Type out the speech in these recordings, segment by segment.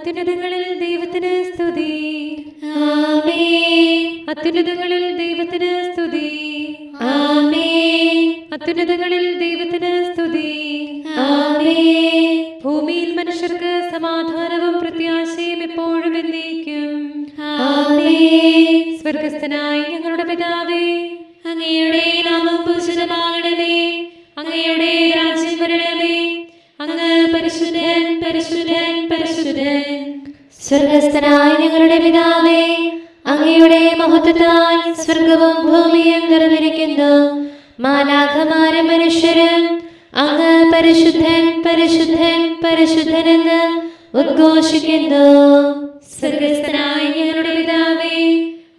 അത്യുന്നതങ്ങളിൽ ദൈവത്തിന് സ്തുതി. ആമേൻ. അത്യുന്നതങ്ങളിൽ ദൈവത്തിന് സ്തുതി. ആമേൻ. അത്യുന്നതങ്ങളിൽ ദൈവത്തിന് സ്തുതി. ആമേൻ. ഭൂമിയിൽ മനുഷ്യർക്ക് സമാധാനവും പ്രത്യാശയും എപ്പോഴും എന്നേക്കും. ആമേൻ. സ്വർഗസ്ഥനായ ഞങ്ങളുടെ പിതാവേ, അങ്ങയുടെ നാമം പൂജിതമാകണമേ. അങ്ങയുടെ രാജ്യം വരണമേ. അങ്ങ് പരിശുദ്ധൻ, പരിശുദ്ധൻ, പരിശുദ്ധൻ. സ്വർഗസ്ഥനായ ഞങ്ങളുടെ പിതാവേ, അങ്ങയുടെ മഹത്വത്താൽ സ്വർഗവും ഭൂമിയും നിറഞ്ഞിരിക്കുന്നു. മാലാഖമാരും മനുഷ്യരും അങ്ങ് പരിശുദ്ധൻ, പരിശുദ്ധൻ, പരിശുദ്ധനെന്ന് ഉദ്ഘോഷിക്കുന്നു. സ്വർഗസ്ഥനായ ഞങ്ങളുടെ പിതാവേ,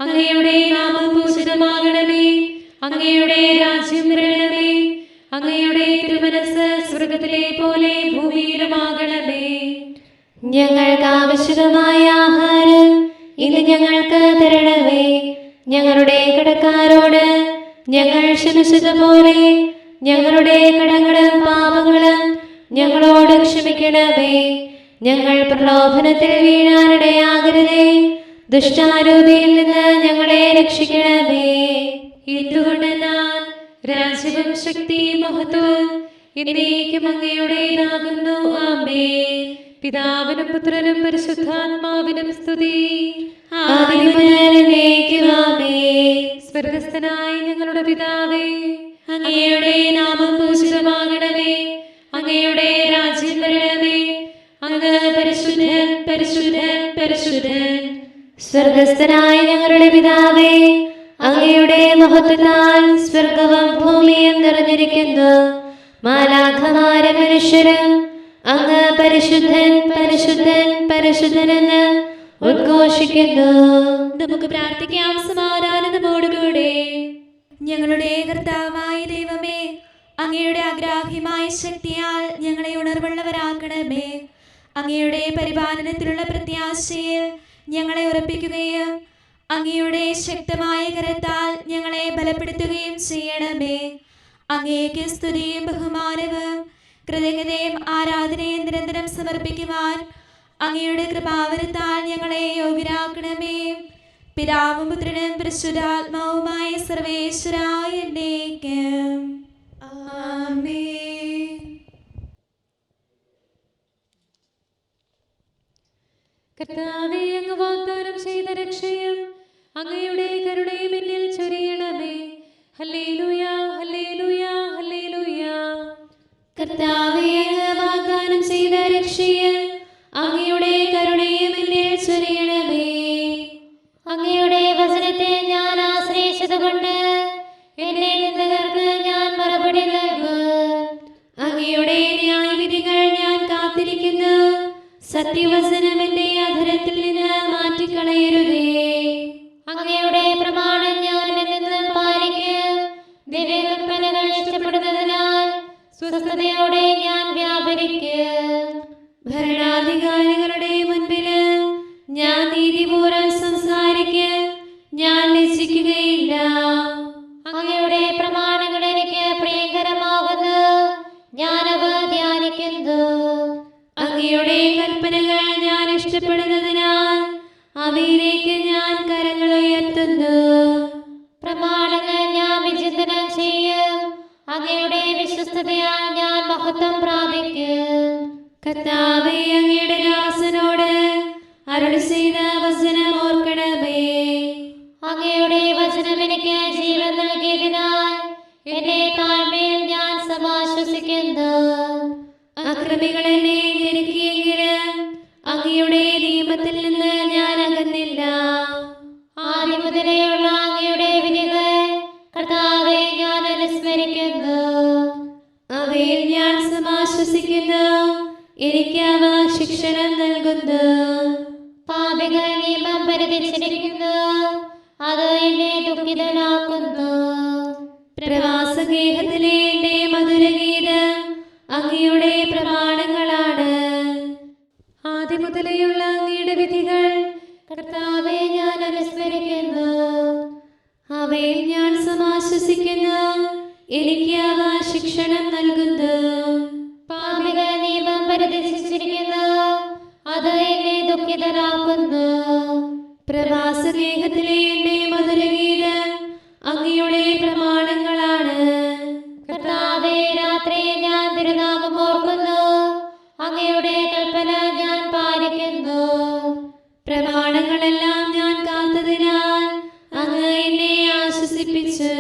അങ്ങയുടെ നാമം പൂജിതമാകണമേ. അങ്ങയുടെ രാജ്യം വരണമേ. അങ്ങയുടെ തിരുമനസ്സ് സ്വർഗത്തിലെ പോലെ ഭൂമിയിലുമാകണമേ. ഞങ്ങൾക്ക് ആവശ്യമായ ആഹാരം ഇന്ന് ഞങ്ങൾക്ക് തരണമേ. ഞങ്ങളുടെ കടക്കാരോട് ഞങ്ങൾ ക്ഷമിച്ചതുപോലെ ഞങ്ങളുടെ കടങ്ങളും പാപങ്ങളും ഞങ്ങളോട് ക്ഷമിക്കണമേ. ഞങ്ങൾ പ്രലോഭനത്തിൽ വീഴാനിടയാകരുതേ. ദുഷ്ടാരൂപിയിൽ നിന്ന് ഞങ്ങളെ രക്ഷിക്കണമേ. എന്തുകൊണ്ടെന്നാൽ രാജ്യവും ശക്തിയും മഹത്വവും എന്നേക്കും അങ്ങയുടേതാകുന്നു. ആമേൻ. പിതാവിനും പുത്രനും പരിശുദ്ധാത്മാവിനും സ്തുതി. ആദിയും മുതൽ എന്നേക്കും ആമേൻ. സ്വർഗസ്ഥനായ ഞങ്ങളുടെ പിതാവേ, അങ്ങയുടെ നാമം പൂജിതമാകണമേ. അങ്ങയുടെ രാജ്യം വരണമേ. അങ്ങ് പരിശുദ്ധൻ, പരിശുദ്ധൻ, പരിശുദ്ധൻ. സ്വർഗസ്ഥനായ ഞങ്ങളുടെ പിതാവേ, അങ്ങയുടെ മഹത്വത്താൽ സ്വർഗവും ഭൂമിയും നിറഞ്ഞിരിക്കുന്നു. മാലാഖമാരും മനുഷ്യരും അങ്ങ് പരിശുദ്ധൻ, പരിശുദ്ധൻ, പരിശുദ്ധനെന്ന് ഉദ്ഘോഷിക്കുന്നു. നമുക്ക് പ്രാർത്ഥിക്കാം സമാധാനത്തോടുകൂടെ. ഞങ്ങളുടെ കർത്താവായ ദൈവമേ, അങ്ങയുടെ അഗ്രാഹ്യമായ ശക്തിയാൽ ഞങ്ങളെ ഉണർവുള്ളവരാക്കണമേ. അങ്ങയുടെ പരിപാലനത്തിലുള്ള പ്രത്യാശയിൽ ഞങ്ങളെ ഉറപ്പിക്കുകയും അങ്ങയുടെ ശക്തമായ കരത്താൽ ഞങ്ങളെ ബലപ്പെടുത്തുകയും ചെയ്യണമേ. അങ്ങേക്ക് സ്തുതിയും ബഹുമാനവും കൃതജ്ഞതയും ആരാധനയും നിരന്തരം സമർപ്പിക്കുവാൻ അങ്ങയുടെ കൃപാവരത്താൽ ഞങ്ങളെ യോഗ്യരാക്കണമേ. പിതാവും പുത്രനും പരിശുദ്ധാത്മാവുമായ സർവേശ്വരായ എന്നേക്കും ആമേൻ. കർത്താവേ, അങ്ങ് വാഗ്ദാനം ചെയ്ത രക്ഷയും അങ്ങയുടെ കരുണയും എന്നിൽ ചൊരിയണമേ. Hallelujah, hallelujah, hallelujah. കർത്താവേ, അങ്ങ് വാഗ്ദാനം ചെയ്ത രക്ഷയും അങ്ങയുടെ കരുണയും എന്നിൽ ചൊരിയണമേ. അങ്ങയുടെ വചനത്തെ ഞാൻ ആശ്രയിച്ചതുകൊണ്ട് എന്റെ നിന്ദകർക്ക് ഞാൻ മറുപടി നൽകും. അങ്ങയുടെ ന്യായവിധികൾ ഞാൻ കാത്തിരിക്കുന്നു. സത്യവചനം എന്റെ അധരത്തിൽ നിന്ന് മാറ്റിക്കളയരുതേ. അങ്ങയുടെ പ്രമാണം ഞാൻ എന്നും പാലിക്കും. ദിവ്യകൽപ്പനകൾ ഇഷ്ടപ്പെടുന്നതിനാൽ സ്വസ്ഥതയോടെ ഞാൻ വ്യാപരിക്കും. ഭരണാധികാരികളുടെ മുൻപില് ഞാൻ നീതിപൂർവ്വം സംസാരിക്കും. ഞാൻ ലജ്ജിക്കുകയില്ല. അങ്ങയുടെ പ്രമാണങ്ങൾ എനിക്ക് പ്രിയങ്കരമാകുന്നു. ഞാനവ ധ്യാനിക്കുന്നു. അങ്ങയുടെ കൽപ്പനകൾ ഞാൻ ഇഷ്ടപ്പെടുന്നതിനാൽ അവയിലേക്ക് ഞാൻ കരങ്ങൾ ഉയർത്തുന്നു. പ്രമാണങ്ങൾ ഞാൻ വിചിന്തനം ചെയ്യും. അങ്ങയുടെ വിശ്വസ്തതയാൽ ഞാൻ മഹത്വം പ്രാപിക്കും. കർത്താവേ, അങ്ങയുടെ ദാസനോട് അരുളി ചെയ്ത വചനം ഓർക്കണമേ. അങ്ങയുടെ വചനം എനിക്ക് ജീവൻ നൽകിയതിനാൽ എന്റെ താഴ്മയിൽ ഞാൻ സമാശ്വസിക്കുന്നു. അക്രമികൾ എന്നെ ഞെരുക്കിയെങ്കിലും അങ്ങയുടെ നിയമത്തിൽ നിന്ന് ഞാൻ അകന്നില്ല. ആദ്യം മുതലെയുള്ള അങ്ങയുടെ വിധികൾ കർത്താവേ ഞാൻ അനുസ്മരിക്കുന്നു. അവയിൽ ഞാൻ സമാശ്വസിക്കുന്നു. എനിക്ക് അവ ശിക്ഷണം നൽകുന്നു. പാപികൾ നിയമം പരിധിച്ചിരിക്കുന്നു. അത് എന്നെ ദുഃഖിതനാക്കുന്നു. പ്രവാസഗേഹത്തിലെ എന്റെ മധുരഗീതം അങ്ങയുടെ പ്രമാണങ്ങളാണ്. ആദ്യം മുതലെയുള്ള അങ്ങയുടെ വിധികൾ കർത്താവേ ഞാൻ അനുസ്മരിക്കുന്നു. അവയിൽ ഞാൻ സമാശ്വസിക്കുന്നു. എനിക്ക് അവ ശിക്ഷണം നൽകുന്നു. പാപികൾ നിയമം പരിധിച്ചിരിക്കുന്നു. അത് എന്നെ അങ്ങയുടെ പ്രമാണങ്ങളാണ്. കർത്താവേ, രാത്രി ഞാൻ തിരുനാമം ഓർക്കുന്നു, അങ്ങയുടെ കൽപ്പന ഞാൻ പാലിക്കുന്നു. പ്രമാണങ്ങളെല്ലാം ഞാൻ കാത്തതിനാൽ അങ്ങ് എന്നെ ആശ്വസിപ്പിച്ചു.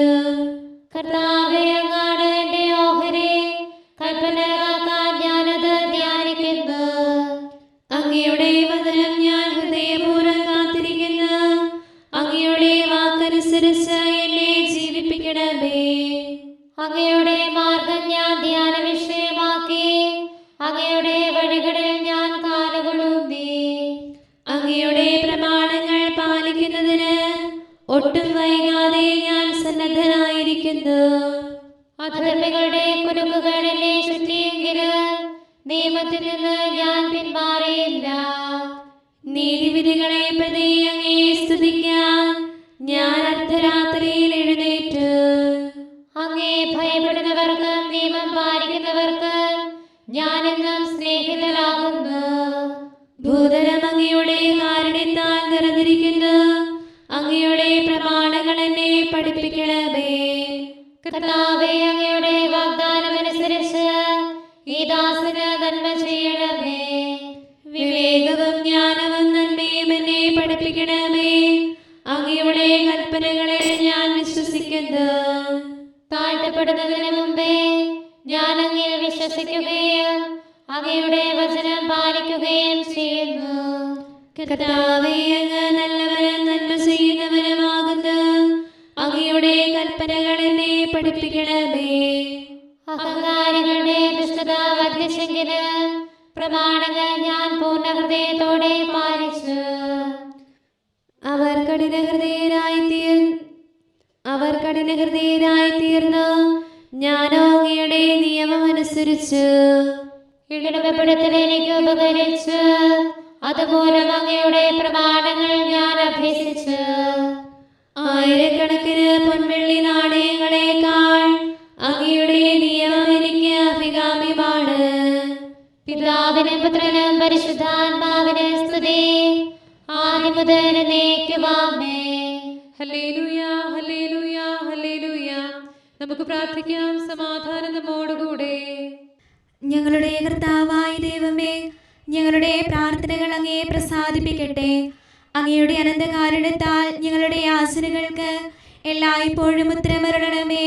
കർത്താവേ, അങ്ങാണ് എന്റെ ഓഹരി, കൽപ്പന കാക്കാൻ ഞാനത് ധ്യാനിക്കുന്നു. അങ്ങയുടെ വചനം ഞാൻ ഹൃദയപൂർവ്വം കാത്തിരിക്കുന്നു. അങ്ങയുടെ വാക്കനുസരിച്ച് എന്നെ ജീവിപ്പിക്കണമേ. അങ്ങയുടെ മാർഗം ഞാൻ ധ്യാന വിഷയമാക്കി, അങ്ങയുടെ വഴികളിൽ ഞാൻ കാലുകളൂന്നി. അങ്ങയുടെ പ്രമാണങ്ങൾ പാലിക്കുന്നതിന് ഒട്ടും വൈകാതെ ഞാൻ സന്നദ്ധനായിരിക്കുന്നു. അധർമ്മികളുടെ കുരുക്കുകൾ എന്നെ ചുറ്റിയെങ്കിലും നിയമത്തിൽ നിന്ന് ഞാൻ പിന്മാറിയില്ല. നീതിവിധികളെ പ്രതി അങ്ങയെ സ്തുതിക്കാൻ ഞാൻ അർദ്ധരാത്രിയിൽ എഴുന്നേറ്റു. അങ്ങേ ഭയപ്പെടുന്നവർക്ക്, നിയമം പാലിക്കുന്നവർക്ക് ഞാനെന്നും സ്നേഹിതനാകുന്നു. ഭൂതലം അങ്ങയുടെ കാരുണ്യത്താൽ നിറഞ്ഞിരിക്കുന്നു. അങ്ങയുടെ പ്രമാണങ്ങൾ എന്നെ പഠിപ്പിക്കണമേ. കർത്താവേ, അങ്ങയുടെ വാഗ്ദാനമനുസരിച്ച് ഈ ദാസന് നന്മ ചെയ്യണമേ. വിവേകവും ജ്ഞാനവും നന്മയും എന്നെ പഠിപ്പിക്കണമേ. അങ്ങയുടെ കൽപ്പനകളെ ഞാൻ വിശ്വസിക്കുന്നു. താഴ്ത്തപ്പെടുന്നതിന് മുമ്പേ ഞാൻ അങ്ങിൽ വിശ്വസിക്കുകയും അങ്ങയുടെ വചനം പാലിക്കുകയും ചെയ്യുന്നു. കർത്താവേ, അങ്ങ് നല്ലവനും നന്മ ചെയ്യുന്നവനുമാകുന്നു. അങ്ങയുടെ കൽപ്പനകൾ എന്നെ പഠിപ്പിക്കണമേ. അഹങ്കാരികളുടെ ദുഷ്ടത വർദ്ധിച്ചെങ്കിലും പ്രമാണങ്ങൾ ഞാൻ പൂർണ്ണ ഹൃദയത്തോടെ പാലിച്ചു. അവർ കഠിനഹൃദയരായി തീർന്നു. ഞാനോ അങ്ങയുടെ നിയമം അനുസരിച്ചു. ഇടപെടൽ എനിക്ക് ഉപകരിച്ചു. അതുമൂലം അങ്ങയുടെ പ്രമാണങ്ങൾ ഞാൻ അഭ്യസിച്ചു. ആയിരക്കണക്കിന് പൊൻവെള്ളി നാണയങ്ങളെക്കാൾ അങ്ങയുടെ നിയമം എനിക്ക് അഭികാമ്യമാണ്. പിതാവിനും പുത്രനും പരിശുദ്ധാത്മാവിനും സ്തുതി, ആദ്യം മുതൽ എന്നേക്കുമാമേൻ. Hallelujah, hallelujah, hallelujah. നമുക്ക് പ്രാർത്ഥിക്കാം. സമാധാനം നമ്മോടുകൂടെ. ഞങ്ങളുടെ കർത്താവായ ദൈവമേ, ഞങ്ങളുടെ പ്രാർത്ഥനകൾ അങ്ങയെ പ്രസാദിപ്പിക്കട്ടെ. അങ്ങയുടെ അനന്തകാരുണ്യത്താൽ ഞങ്ങളുടെ യാചനകൾക്ക് എല്ലായ്പ്പോഴും ഉത്തരമരുളണമേ.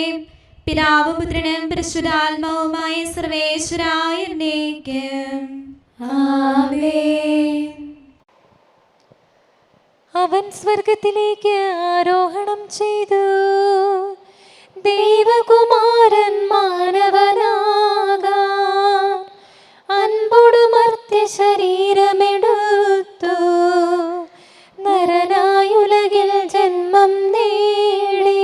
പിതാവും പുത്രനും പരിശുദ്ധാത്മാവുമായ സർവേശ്വരായ എന്നേക്കും ആമേൻ. അവൻ സ്വർഗത്തിലേക്ക് ആരോഹണം ചെയ്തു. ദൈവകുമാരൻ മാനവനാകാൻ അൻപോടു മർത്യ ശരീരമെടുത്തു. നരനായുലകിൽ ജന്മം നേടി,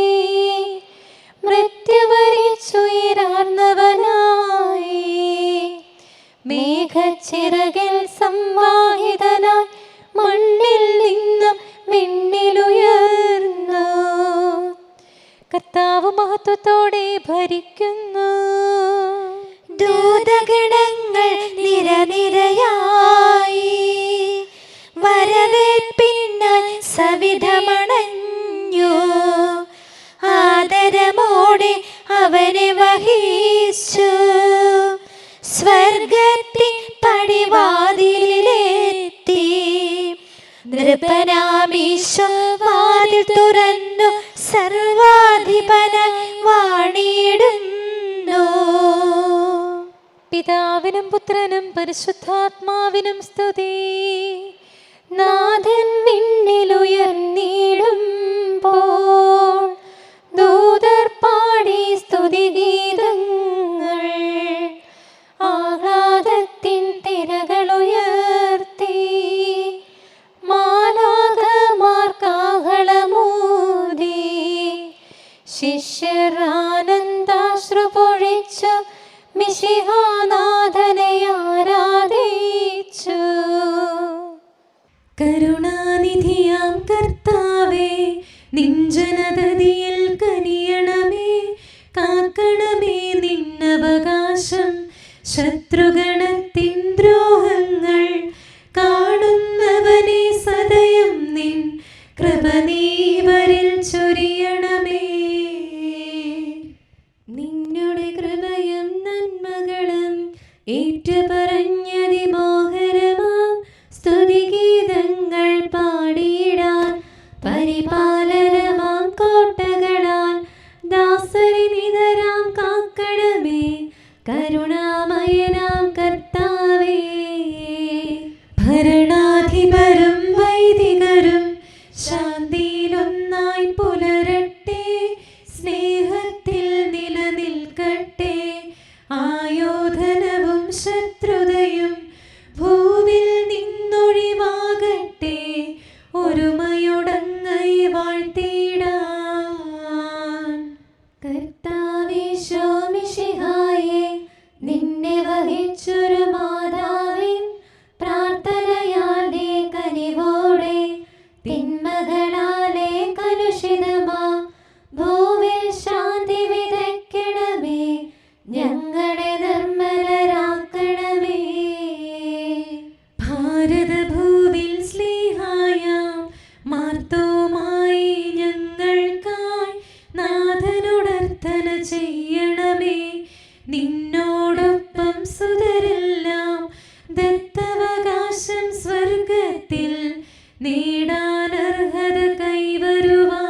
മൃത്യുവരിച്ചുയരാർന്നവനായി, മേഘച്ചിറകിൽ സംവാഹിതനായി മണ്ണിൽ നിന്നും വിണ്ണിലുയർന്നു. കർത്താവ് മഹത്വത്തോടെ ഭരിക്കുന്നു. ദൂതഗണങ്ങൾ നിരനിരയായി വരവേൽപ്പിനായി സവിധമണഞ്ഞു. ആദരമോടെ അവനെ വഹിച്ചു. സ്വർഗത്തിൻ പടിവാതിലിലെത്തി. നൃപനാമീശോ വാതിൽ തുറന്നു. സർവാധിപനായി വാണിടുന്നു. പിതാവിനും പുത്രനും പരിശുദ്ധാത്മാവിനും സ്തുതി. നാഥൻ വിണ്ണിലുയർന്നിടുമ്പോൾ ദൂതർ പാടി സ്തുതിഗീതങ്ങൾ. ആഹ്ലാദത്തിൻ തിരകളുയർത്തി മാലാഖമാർ കാഹളമൂതി. ശിഷ്യർ ആനന്ദാശ്രു പൊഴിച്ചു മിശിഹാനാഥനെ ആരാധിച്ചു. കരുണാനിധിയാം കർത്താവേ, നിഞ്ജനതതിയിൽ കനിയണമേ. കാക്കണമേ നിന്നവകാശം. ശത്രുഗണത്തിൻ ദ്രോഹങ്ങൾ കാണുന്നവനെ സദയം നിൻ കൃപ നീവരിൽ ചൊരിയണമേ. പറഞ്ഞതിമോഹരമാം സ്തുതിഗീതങ്ങൾ പാടിയിടാൻ പരിപാലനമാം കോട്ടകളാൽ ദാസരെ നിതരാം കാക്കണമേ കരുണാമയനാം കർത്താവേ. ഭരണാധിപരും വൈദികരും ശാന്തിയിലൊന്നായി പുലരട്ടെ, സ്നേഹത്തിൽ നിലനിൽക്കട്ടെ. ആയോധനവും ശത്രുതയും ഭൂവിൽ നിന്നൊഴിവാകട്ടെ, ഒരുമയോടങ്ങൈ വാഴ്ത്തിടാൻ. കർത്താവീശോ മിശിഹായേ, നിന്നെ വഹിച്ചൊരു മാതാവിൻ പ്രാർത്ഥനയാലെ കനിവോടെ തിന്മകളാലെ കലുഷിതമാ ഭൂവിൽ ശാന്തി വിതയ്ക്കണമേ, ഞങ്ങളെ നിർമ്മലരാക്കണമേ. ഭാരതഭൂവിൽ സ്ലീഹായാം മാർത്തോമായി ഞങ്ങൾക്കായി നാഥനോടർത്ഥന ചെയ്യണമേ. നിന്നോടൊപ്പം സുതരെല്ലാം ദത്തവകാശം സ്വർഗത്തിൽ നേടാനർഹത കൈവരുവാൻ.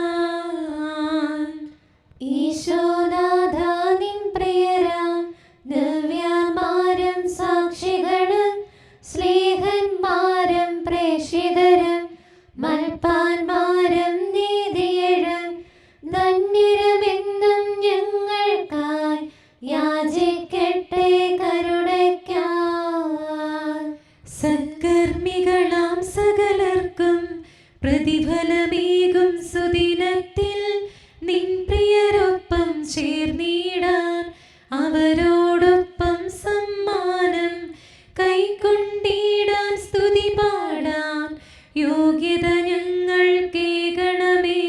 ഈശോനാഥ നിൻ പ്രിയരാം ദിവ്യന്മാരും സാക്ഷികളും സ്നേഹന്മാരും പ്രേക്ഷിതരും മൽപ്പാന്മാരും നീതിയരും ധന്യരുമെന്നും ഞങ്ങൾക്കായി യാചിക്കട്ടെ കരുണയ്ക്കായി. സത്കർമ്മികളാം സകലർക്കും പ്രതിഫലമേകും സുദിനത്തിൽ നിൻ പ്രിയരൊപ്പം ചേർന്നിടാൻ അവരോടൊപ്പം സമ്മാനം കൈക്കൊണ്ടിടാൻ സ്തുതി പാടാൻ യോഗ്യത ഞങ്ങൾക്കേകണമേ.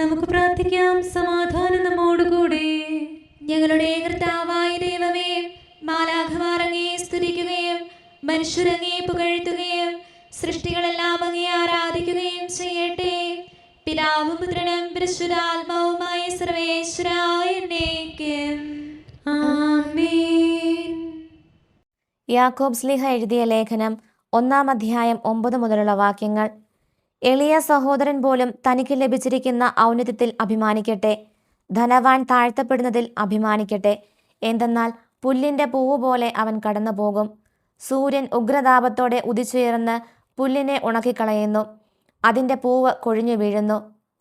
നമുക്ക് പ്രാർത്ഥിക്കാം. സമാധാനം നമ്മോടുകൂടെ. ഞങ്ങളുടെ കർത്താവായ ദൈവമേ, മാലാഖമാർ അങ്ങയെ സ്തുതിക്കുകയും മനുഷ്യരങ്ങയെ പുകഴ്ത്തുകയും സൃഷ്ടികളെല്ലാം അങ്ങയെ ആരാധിക്കുകയും ചെയ്യട്ടെ. പിതാവും പുത്രനും പരിശുദ്ധാത്മാവുമായ സർവേശ്വരായ എന്നേക്കും. ആമേൻ. യാക്കോബ് ശ്ലീഹ എഴുതിയ ലേഖനം 1-ാം അധ്യായം 9 മുതലുള്ള വാക്യങ്ങൾ. എളിയ സഹോദരൻ പോലും തനിക്ക് ലഭിച്ചിരിക്കുന്ന ഔന്നത്യത്തിൽ അഭിമാനിക്കട്ടെ. ധനവാൻ താഴ്ത്തപ്പെടുന്നതിൽ അഭിമാനിക്കട്ടെ. എന്തെന്നാൽ പുല്ലിൻ്റെ പൂവ് പോലെ അവൻ കടന്നു പോകും. സൂര്യൻ ഉഗ്രതാപത്തോടെ ഉദിച്ചുയർന്ന് പുല്ലിനെ ഉണക്കിക്കളയുന്നു. അതിൻ്റെ പൂവ് കൊഴിഞ്ഞു വീഴുന്നു,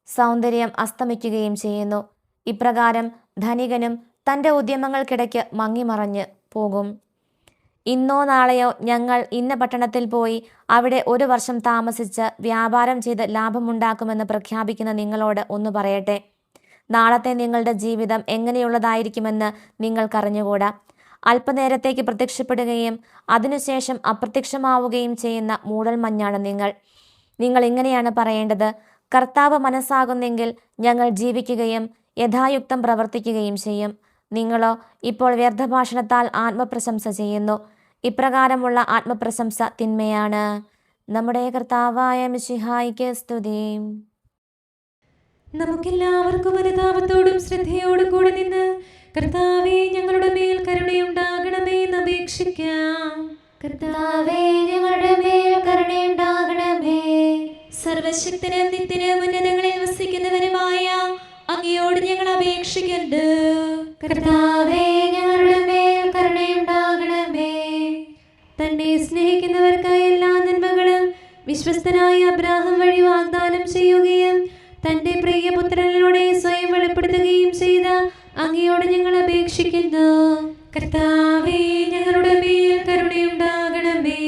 സൗന്ദര്യം അസ്തമിക്കുകയും ചെയ്യുന്നു. ഇപ്രകാരം ധനികനും തൻ്റെ ഉദ്യമങ്ങൾക്കിടയ്ക്ക് മങ്ങിമറഞ്ഞ് പോകും. ഇന്നോ നാളെയോ ഞങ്ങൾ ഇന്ന പട്ടണത്തിൽ പോയി അവിടെ 1 വർഷം താമസിച്ച് വ്യാപാരം ചെയ്ത് ലാഭമുണ്ടാക്കുമെന്ന് പ്രഖ്യാപിക്കുന്ന നിങ്ങളോട് ഒന്ന് പറയട്ടെ. നാളത്തെ നിങ്ങളുടെ ജീവിതം എങ്ങനെയുള്ളതായിരിക്കുമെന്ന് നിങ്ങൾക്കറിഞ്ഞുകൂടാ. അല്പനേരത്തേക്ക് പ്രത്യക്ഷപ്പെടുകയും അതിനുശേഷം അപ്രത്യക്ഷമാവുകയും ചെയ്യുന്ന മൂടൽമഞ്ഞാണ് നിങ്ങൾ. നിങ്ങൾ ഇങ്ങനെയാണ് പറയേണ്ടത്: കർത്താവ് മനസ്സാകുന്നെങ്കിൽ ഞങ്ങൾ ജീവിക്കുകയും യഥായുക്തം പ്രവർത്തിക്കുകയും ചെയ്യും. നിങ്ങളോ ഇപ്പോൾ വ്യർത്ഥഭാഷണത്താൽ ആത്മപ്രശംസ ചെയ്യുന്നു. ഇപ്രകാരമുള്ള ആത്മപ്രശംസ തിന്മയാണ്. നമ്മുടെ കർത്താവായ മിശിഹായിക്ക് സ്തുതി. നമുക്കെല്ലാവർക്കും അനുതാപത്തോടും ശ്രദ്ധയോടും കൂടെ നിന്ന് കർത്താവേ ഞങ്ങളുടെ മേൽ കരുണയുണ്ടാകണമേ എന്ന് അപേക്ഷിക്കാം. കർത്താവേ ഞങ്ങളുടെ മേൽ കരുണയുണ്ടാകണമേ. സർവശക്തനും നിത്യനും ഉന്നതങ്ങളിൽ വസിക്കുന്നവനുമായ അങ്ങയോട് ഞങ്ങൾ അപേക്ഷിക്കുന്നു. കർത്താവേ ഞങ്ങളുടെ മേൽ കരുണയുണ്ടാകണമേ. തന്നെ സ്നേഹിക്കുന്നവർക്കായി എല്ലാ നന്മകളും വിശ്വസ്തനായ അബ്രാഹാം വഴി വാഗ്ദാനം ചെയ്യുകയും തന്റെ പ്രിയപുത്രനിലൂടെ സ്വയം വെളിപ്പെടുത്തുകയും ചെയ്ത അങ്ങയോട് ഞങ്ങൾ അപേക്ഷിക്കുന്നു. കർത്താവേ ഞങ്ങളുടെ മേൽ കരുണയുണ്ടാകണമേ.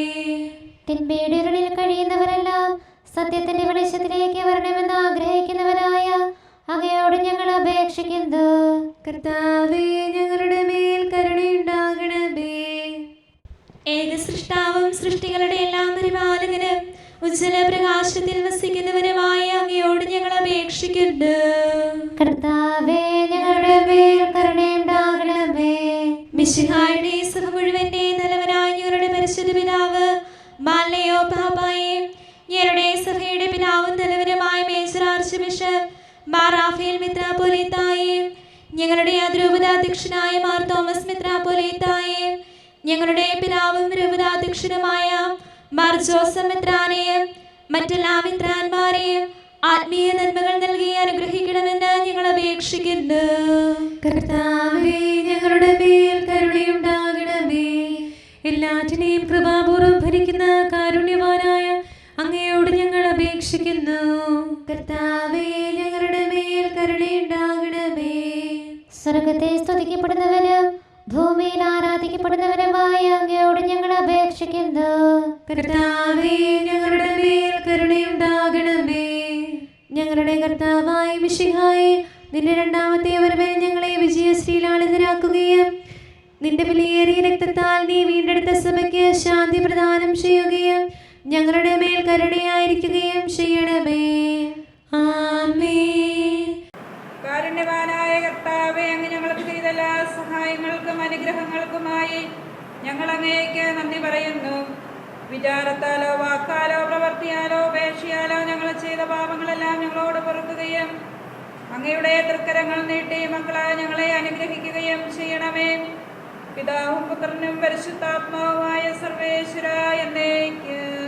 തിന്മയുടെ ഇരുളിൽ കഴിയുന്നവരെല്ലാം സത്യത്തിന്റെ വെളിച്ചത്തിലേക്ക് വരണമെന്ന് ആഗ്രഹിക്കുന്നവരായ അങ്ങയോട് ഞങ്ങൾ അപേക്ഷിക്കുന്നു. കർത്താവേ ഞങ്ങളുടെ മേൽ കരുണയുണ്ടാകണമേ. ഏക സൃഷ്ടാവും സൃഷ്ടികളുടെ എല്ലാം പരിപാലകനും ഉജ്ജ്വല പ്രകാശത്തിൽ വസിക്കുന്നവനുമായ അങ്ങയോട് ഞങ്ങൾ അപേക്ഷിക്കുന്നു. കർത്താവേ ഞങ്ങളുടെ മേൽ കരുണയുണ്ടാകണമേ. മിശിഹായുടെ സഭ മുഴുവന്റെ നല്ലവനായ ഞങ്ങളുടെ പരിശുദ്ധ പിതാവ് മാലയോ പാപ്പായും ഞങ്ങളുടെ സഭയുടെ പിതാവും നല്ലവനുമായ major arch bishop Mar Raphael മെത്രാപ്പൊലീത്തായും ഞങ്ങളുടെ അതിരൂപതാധ്യക്ഷനായ മാർ തോമസ് മെത്രാപ്പൊലീത്തായും ഞങ്ങളുടെ പിതാവും രൂപതാധ്യക്ഷനുമായ മാർ ജോസഫ് മെത്രാനെയും മറ്റെല്ലാ മിത്രാന്മാരെയും ആത്മീയ നന്മകൾ നൽകി അനുഗ്രഹിക്കണമെന്ന് ഞങ്ങൾ അപേക്ഷിക്കുന്നു. കർത്താവേ, ഞങ്ങളുടെ മേൽ കരുണയുണ്ടാകണമേ. എല്ലാറ്റിനെയും കൃപാപൂർവ്വം ഭരിക്കുന്ന കാരുണ്യവാനായ അങ്ങയോട് ഞങ്ങൾ അപേക്ഷിക്കുന്നു. കർത്താവേ, ഞങ്ങളുടെ മേൽ കരുണയുണ്ടാകണമേ. സ്വർഗത്തെ സ്തുതിക്കപ്പെടുന്നവനും ഭൂമിയിൽ ആരാധിക്കപ്പെടുന്നവനുമായ അങ്ങയോട് ഞങ്ങൾ അപേക്ഷിക്കുന്നു. കർത്താവേ, ഞങ്ങളുടെ മേൽ കരുണയുണ്ടാകണമേ. ഞങ്ങളുടെ കർത്താവായ മിശിഹായേ, നിന്റെ രണ്ടാമത്തെ വരവിൽ ഞങ്ങളെ വിജയശ്രീലാളിതരാക്കുകയും നിന്റെ വിലയേറിയ രക്തത്താൽ നീ വീണ്ടെടുത്ത സഭയ്ക്ക് ശാന്തി പ്രദാനം ചെയ്യുകയും ഞങ്ങളുടെ മേൽ കരുണയായിരിക്കുകയും ചെയ്യണമേ. ആമേൻ. കാരുണ്യവാനായ കർത്താവേ, അങ്ങ് ഞങ്ങൾക്ക് ചെയ്ത എല്ലാ സഹായങ്ങൾക്കും അനുഗ്രഹങ്ങൾക്കുമായി ഞങ്ങൾ അങ്ങേക്ക് നന്ദി പറയുന്നു. വിചാരത്താലോ വാക്കാലോ പ്രവർത്തിയാലോ ഉപേക്ഷയാലോ ഞങ്ങൾ ചെയ്ത പാപങ്ങളെല്ലാം ഞങ്ങളോട് പൊറുക്കുകയും അങ്ങയുടെ തൃക്കരങ്ങൾ നീട്ടി മക്കളായ ഞങ്ങളെ അനുഗ്രഹിക്കുകയും ചെയ്യണമേ. പിതാവും പുത്രനും പരിശുദ്ധാത്മാവുമായ സർവേശ്വര എന്നേക്കും.